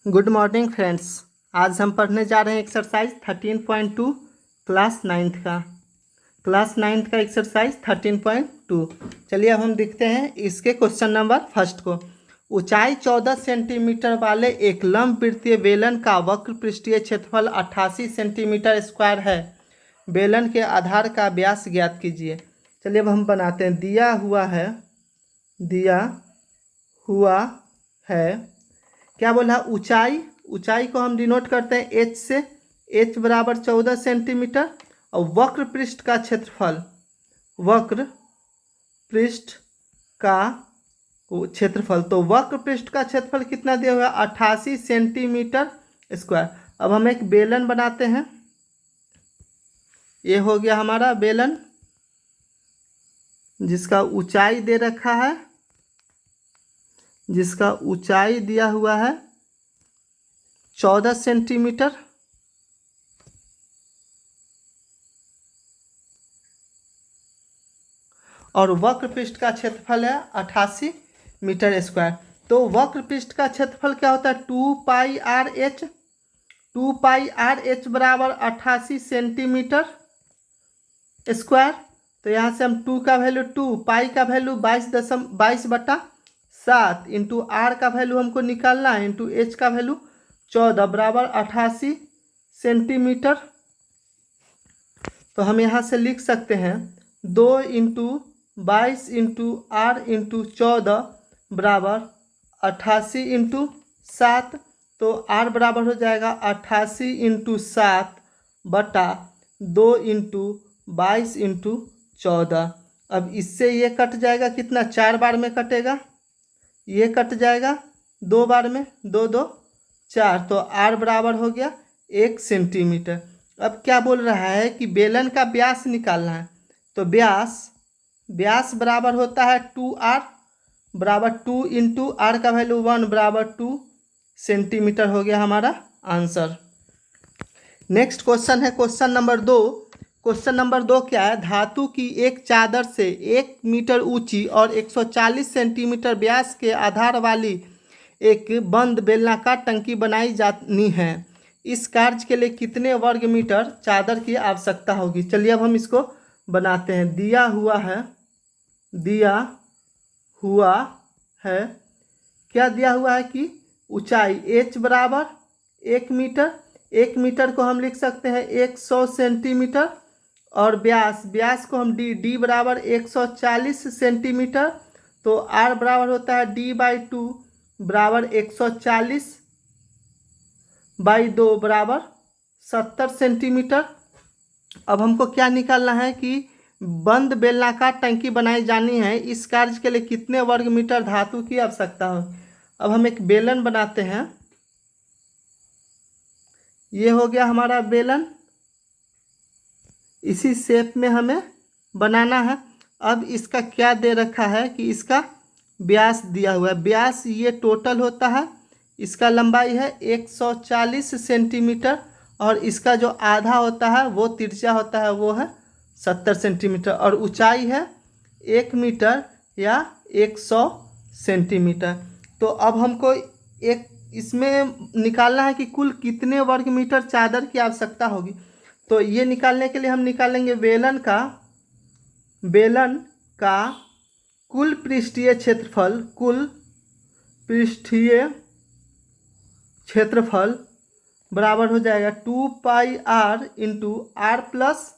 Good morning friends. आज हम पढ़ने जा रहे हैं एक्सरसाइज 13.2 क्लास नाइन्थ का एक्सरसाइज 13.2। चलिए अब हम देखते हैं इसके क्वेश्चन नंबर फर्स्ट को। ऊंचाई 14 सेंटीमीटर वाले एक लंबवृत्तीय बेलन का वक्र पृष्ठीय क्षेत्रफल 88 सेंटीमीटर स्क्वायर है। बेलन के आधार का व्यास ज्ञात कीजिए। चलिए अब हम बनाते हैं। दिया हुआ है क्या बोला? ऊंचाई को हम डिनोट करते हैं h से। h बराबर 14 सेंटीमीटर और वक्र पृष्ठ का क्षेत्रफल तो वक्र पृष्ठ का क्षेत्रफल कितना दिया हुआ है? 88 सेंटीमीटर स्क्वायर। अब हम एक बेलन बनाते हैं। ये हो गया हमारा बेलन जिसका ऊंचाई दे रखा है, जिसका ऊंचाई दिया हुआ है 14 सेंटीमीटर और वक्र पृष्ठ का क्षेत्रफल है 88 मीटर स्क्वायर। तो वक्र पृष्ठ का क्षेत्रफल क्या होता है? 2πr/h बराबर 88 सेंटीमीटर स्क्वायर। तो यहाँ से हम 2 का वैल्यू 2, पाई का वैल्यू 22/7 इंटू आर का वैल्यू हमको निकालना है, इंटू एच का वैल्यू 14 बराबर 88 सेंटीमीटर। तो हम यहाँ से लिख सकते हैं 2 इंटू 22 इंटू आर इंटू 14 बराबर 88 इंटू 7। तो आर बराबर हो जाएगा 88 इंटू 7 बटा 2 इंटू 22 इंटू 14। अब इससे ये कट जाएगा, कितना? 4 बार में कटेगा, ये कट जाएगा 2 बार में, 2 2 4। तो आर बराबर हो गया 1 सेंटीमीटर। अब क्या बोल रहा है कि बेलन का व्यास निकालना है। तो व्यास बराबर होता है 2r बराबर 2 इंटू आर का वैल्यू 1 बराबर 2 सेंटीमीटर हो गया हमारा आंसर। नेक्स्ट क्वेश्चन है क्वेश्चन नंबर 2। क्वेश्चन नंबर 2 क्या है? धातु की एक चादर से 1 मीटर ऊंची और 140 सेंटीमीटर व्यास के आधार वाली एक बंद बेलनाकार टंकी बनाई जानी है। इस कार्य के लिए कितने वर्ग मीटर चादर की आवश्यकता होगी? चलिए अब हम इसको बनाते हैं। दिया हुआ है क्या दिया हुआ है कि ऊंचाई h बराबर 1 मीटर, 1 मीटर को हम लिख सकते हैं 100 सेंटीमीटर और व्यास को हम d बराबर 140 सेंटीमीटर। तो r बराबर होता है d/2 बराबर 140/2 बराबर 70 सेंटीमीटर। अब हमको क्या निकालना है कि बंद बेलनाकार टंकी बनाई जानी है। इस कार्य के लिए कितने वर्ग मीटर धातु की आवश्यकता हो? अब हम एक बेलन बनाते हैं। ये हो गया हमारा बेलन, इसी शेप में हमें बनाना है। अब इसका क्या दे रखा है कि इसका व्यास दिया हुआ है। व्यास ये टोटल होता है, इसका लंबाई है 140 सेंटीमीटर और इसका जो आधा होता है वो तिरछा होता है, वो है 70 सेंटीमीटर और ऊंचाई है 1 मीटर या 100 सेंटीमीटर। तो अब हमको एक इसमें निकालना है कि कुल कितने वर्ग मीटर चादर की आवश्यकता होगी। तो ये निकालने के लिए हम निकालेंगे बेलन का कुल पृष्ठीय क्षेत्रफल बराबर हो जाएगा 2πr into are plus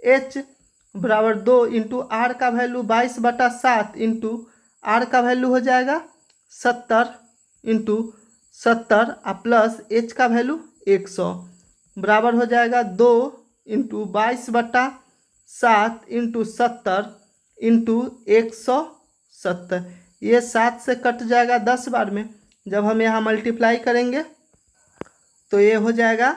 h बराबर 2 इंटू आर का वैल्यू 22/7 इंटू आर का वैल्यू हो जाएगा 70 इंटू 70 प्लस h का वैल्यू 100 बराबर हो जाएगा 2 इंटू 22/7 इंटू 70 इंटू 170। ये 7 से कट जाएगा 10 बार में। जब हम यहाँ मल्टीप्लाई करेंगे तो ये हो जाएगा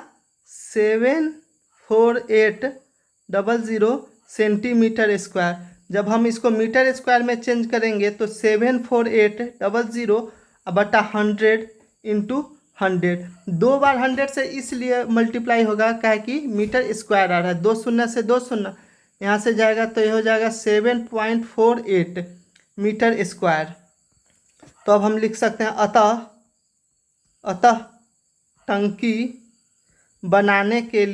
74800 सेंटीमीटर स्क्वायर। जब हम इसको मीटर स्क्वायर में चेंज करेंगे तो 74800 बटा 100 इंटू 100। 2 बार 100 से इसलिए मल्टीप्लाई होगा क्या कि मीटर स्क्वायर आ रहा है। 2 शून्य से 2 शून्य यहाँ से जाएगा तो ये हो जाएगा 7.48 मीटर स्क्वायर। तो अब हम लिख सकते हैं अतः टंकी बनाने के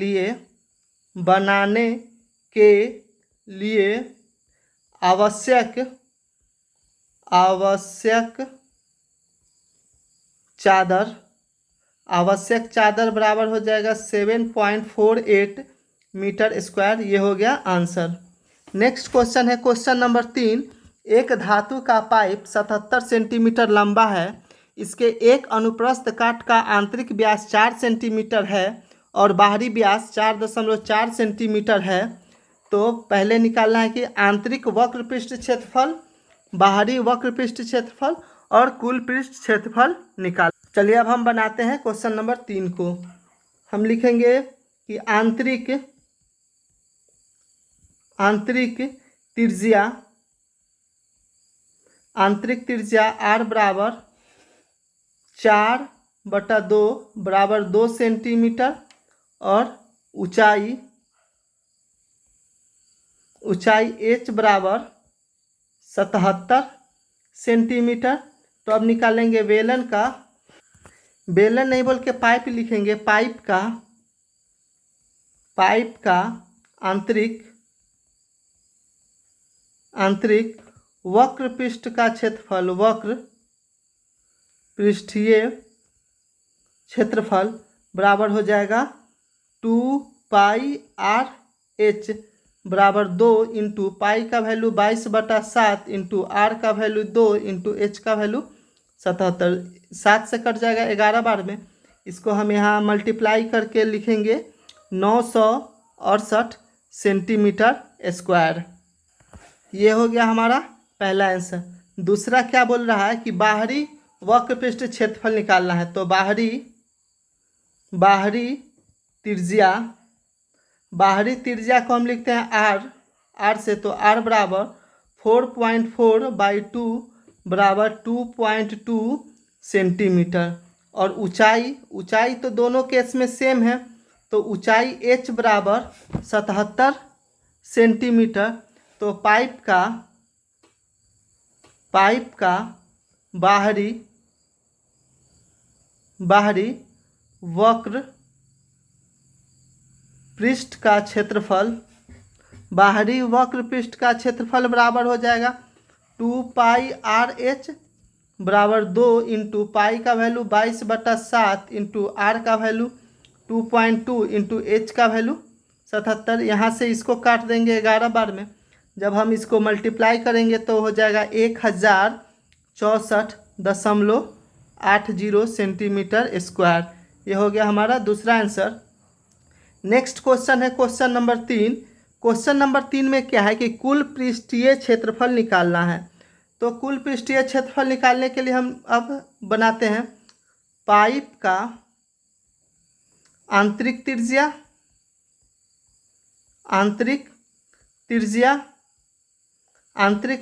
लिए आवश्यक चादर बराबर हो जाएगा 7.48 मीटर स्क्वायर। ये हो गया आंसर। नेक्स्ट क्वेश्चन है क्वेश्चन नंबर 3। एक धातु का पाइप 77 सेंटीमीटर लंबा है। इसके एक अनुप्रस्थ काट का आंतरिक व्यास 4 सेंटीमीटर है और बाहरी व्यास 4.4 सेंटीमीटर है। तो पहले निकालना है कि आंतरिक वक्र पृष्ठ क्षेत्रफल, बाहरी वक्र पृष्ठ क्षेत्रफल और कुल पृष्ठ क्षेत्रफल निकाल। चलिए अब हम बनाते हैं क्वेश्चन नंबर 3 को। हम लिखेंगे कि आंतरिक त्रिज्या r बराबर 4/2 बराबर 2 सेंटीमीटर और ऊंचाई h बराबर 77 सेंटीमीटर। तो अब निकालेंगे बेलन नहीं बोल के पाइप लिखेंगे। पाइप का आंतरिक वक्र पृष्ठ का क्षेत्रफल, वक्र पृष्ठीय क्षेत्रफल बराबर हो जाएगा 2πr/h बराबर 2 इंटू पाई का वैल्यू 22/7 इंटू आर का वैल्यू 2 इंटू एच का वैल्यू 77। 7 से कट जाएगा 11 बार में। इसको हम यहाँ मल्टीप्लाई करके लिखेंगे 968 सेंटीमीटर स्क्वायर। ये हो गया हमारा पहला आंसर। दूसरा क्या बोल रहा है कि बाहरी वक्र पृष्ठ क्षेत्रफल निकालना है। तो बाहरी त्रिज्या को हम लिखते हैं r से। तो r बराबर 4.4/2 बराबर 2.2 सेंटीमीटर और ऊंचाई तो दोनों केस में सेम है। तो ऊंचाई h बराबर 77 सेंटीमीटर। तो पाइप का बाहरी वक्र पृष्ठ का क्षेत्रफल बराबर हो जाएगा 2πr/h बराबर 2 इंटू पाई का वैल्यू 22/7 इंटू आर का वैल्यू 2.2 इंटू एच का वैल्यू 77। यहाँ से इसको काट देंगे 11 बार में। जब हम इसको मल्टीप्लाई करेंगे तो हो जाएगा 1064.80 सेंटीमीटर स्क्वायर। ये हो गया हमारा दूसरा आंसर। नेक्स्ट क्वेश्चन है क्वेश्चन नंबर 3। क्वेश्चन नंबर 3 में क्या है कि कुल पृष्ठीय क्षेत्रफल निकालना है। तो कुल पृष्ठीय क्षेत्रफल निकालने के लिए हम अब बनाते हैं पाइप का आंतरिक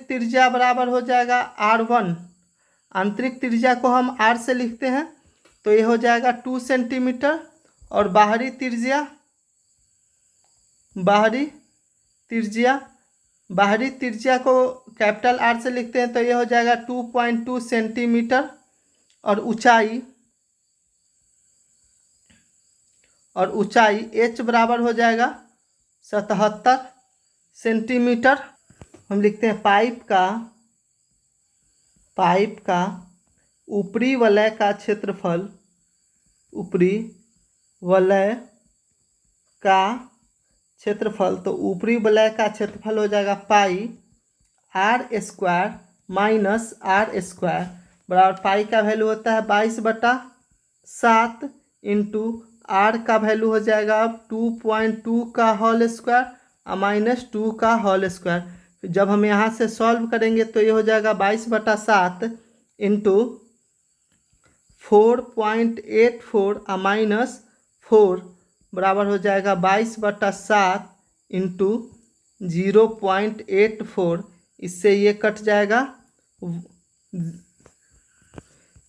त्रिज्या बराबर हो जाएगा r1। आंतरिक त्रिज्या को हम r से लिखते हैं। तो ये हो जाएगा 2 सेंटीमीटर और बाहरी त्रिज्या को कैपिटल R से लिखते हैं। तो ये हो जाएगा 2.2 सेंटीमीटर और ऊंचाई h बराबर हो जाएगा 77 सेंटीमीटर। हम लिखते हैं पाइप का ऊपरी वलय का क्षेत्रफल, तो ऊपरी वलय का क्षेत्रफल हो जाएगा पाई r² माइनस r² बराबर पाई का वैल्यू होता है 22/7 इंटू आर का वैल्यू हो जाएगा 2.2 का होल स्क्वायर माइनस 2 का होल स्क्वायर। जब हम यहाँ से सॉल्व करेंगे तो ये हो जाएगा 22/7 इंटू 4.84 माइनस 4 बराबर हो जाएगा 22/7 इंटू 0.84। इससे ये कट जाएगा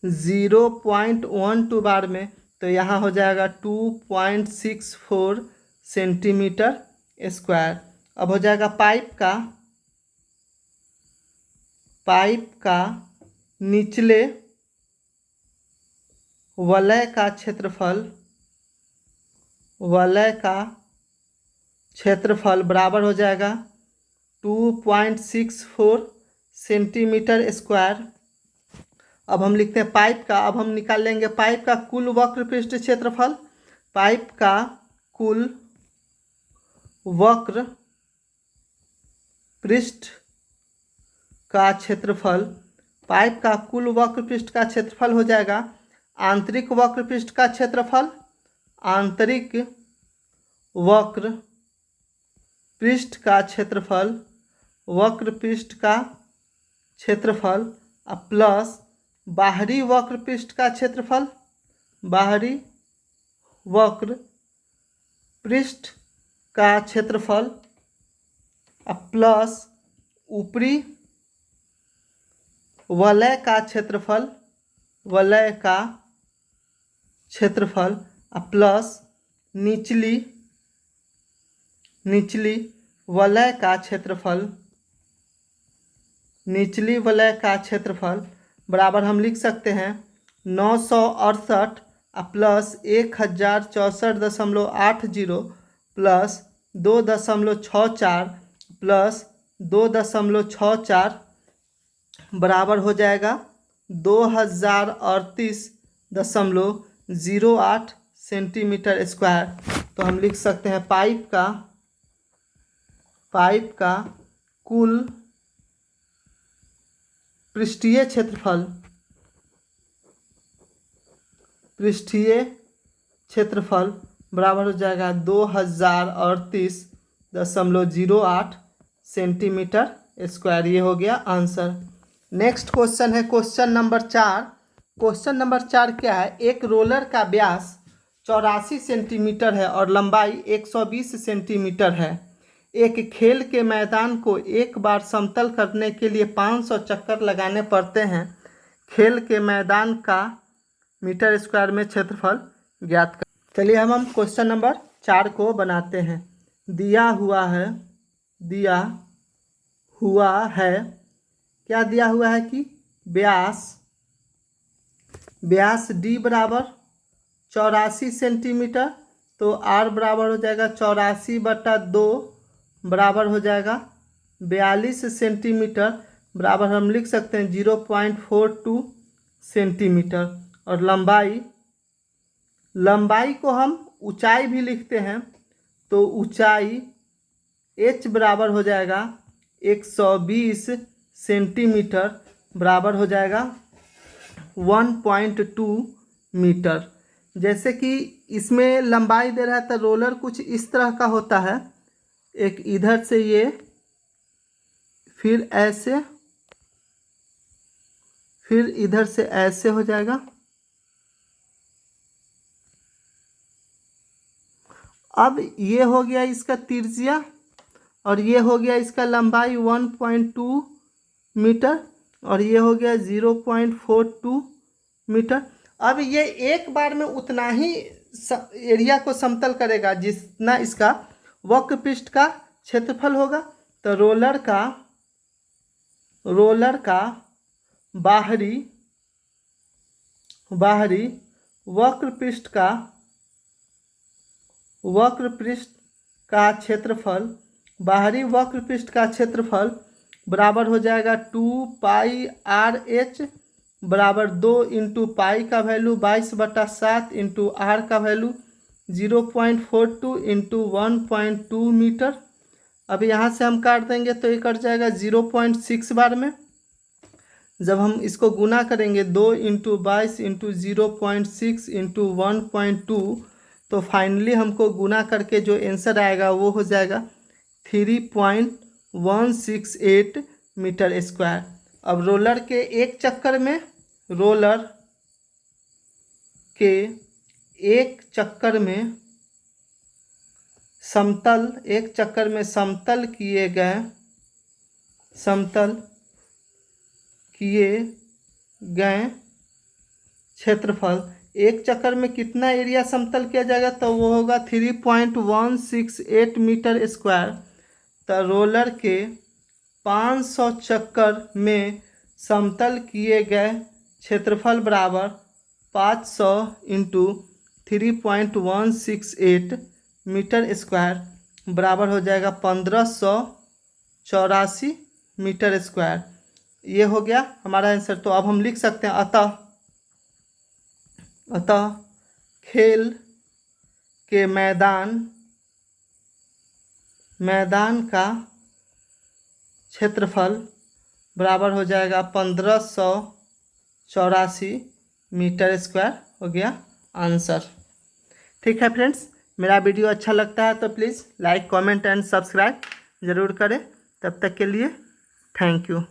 0.12 बार में। तो यहाँ हो जाएगा 2.64 सेंटीमीटर स्क्वायर। अब हो जाएगा पाइप का निचले वलय का क्षेत्रफल, वलय का क्षेत्रफल बराबर हो जाएगा 2.64 सेंटीमीटर स्क्वायर। अब हम लिखते हैं पाइप का। अब हम निकाल लेंगे पाइप का कुल वक्र पृष्ठ क्षेत्रफल। पाइप का कुल वक्र पृष्ठ का क्षेत्रफल, पाइप का कुल वक्र पृष्ठ का क्षेत्रफल हो जाएगा आंतरिक वक्र पृष्ठ का क्षेत्रफल, आंतरिक वक्र पृष्ठ का क्षेत्रफल, वक्र पृष्ठ का क्षेत्रफल प्लस बाहरी वक्र पृष्ठ का क्षेत्रफल, बाहरी वक्र पृष्ठ का क्षेत्रफल प्लस ऊपरी वलय का क्षेत्रफल, वलय का क्षेत्रफल प्लस निचली वलय का क्षेत्रफल, निचली वलय का क्षेत्रफल बराबर हम लिख सकते हैं 968 प्लस 1064.80 प्लस 2.64 प्लस 2.64 बराबर हो जाएगा 2038.08 सेंटीमीटर स्क्वायर। तो हम लिख सकते हैं पाइप का कुल पृष्ठीय क्षेत्रफल बराबर हो जाएगा 2038.08 सेंटीमीटर स्क्वायर। ये हो गया आंसर। नेक्स्ट क्वेश्चन है क्वेश्चन नंबर 4। क्वेश्चन नंबर 4 क्या है? एक रोलर का व्यास 84 सेंटीमीटर है और लंबाई 120 सेंटीमीटर है। एक खेल के मैदान को एक बार समतल करने के लिए 500 चक्कर लगाने पड़ते हैं। खेल के मैदान का मीटर स्क्वायर में क्षेत्रफल ज्ञात कर। चलिए हम क्वेश्चन नंबर 4 को बनाते हैं। दिया हुआ है क्या दिया हुआ है कि व्यास d बराबर 84 सेंटीमीटर, तो r बराबर हो जाएगा 84/2 बराबर हो जाएगा 42 सेंटीमीटर, बराबर हम लिख सकते हैं 0.42 सेंटीमीटर। और लंबाई को हम ऊंचाई भी लिखते हैं, तो ऊंचाई h बराबर हो जाएगा 120 सेंटीमीटर, बराबर हो जाएगा 1.2 मीटर। जैसे कि इसमें लंबाई दे रहा है तो रोलर कुछ इस तरह का होता है, एक इधर से ये, फिर ऐसे, फिर इधर से ऐसे हो जाएगा। अब ये हो गया इसका त्रिज्या और ये हो गया इसका लंबाई 1.2 मीटर और ये हो गया 0.42 मीटर। अब ये एक बार में उतना ही एरिया को समतल करेगा जितना इसका वक्र पृष्ठ का क्षेत्रफल होगा। तो रोलर का बाहरी वक्र पृष्ठ का क्षेत्रफल, बाहरी वक्र पृष्ठ का क्षेत्रफल बराबर हो जाएगा 2πRh बराबर 2 इंटू पाई का वैल्यू 22/7 इंटू r का वैल्यू 0.42 इंटू 1.2 मीटर। अब यहाँ से हम काट देंगे तो ये कट जाएगा 0.6 बार में। जब हम इसको गुना करेंगे 2 इंटू 22 इंटू 0.6 इंटू 1.2, तो फाइनली हमको गुना करके जो आंसर आएगा वो हो जाएगा 3.168 मीटर स्क्वायर। अब रोलर के एक चक्कर में समतल किए गए क्षेत्रफल, एक चक्कर में कितना एरिया समतल किया जाएगा, तो वो होगा 3.168 मीटर स्क्वायर। तो रोलर के 500 चक्कर में समतल किए गए क्षेत्रफल बराबर 500 इंटू 3.168 मीटर स्क्वायर बराबर हो जाएगा 1584 मीटर स्क्वायर। ये हो गया हमारा आंसर। तो अब हम लिख सकते हैं अतः खेल के मैदान का क्षेत्रफल बराबर हो जाएगा 1584 मीटर स्क्वायर। हो गया आंसर। ठीक है फ्रेंड्स, मेरा वीडियो अच्छा लगता है तो please like comment and subscribe ज़रूर करें। तब तक के लिए थैंक यू।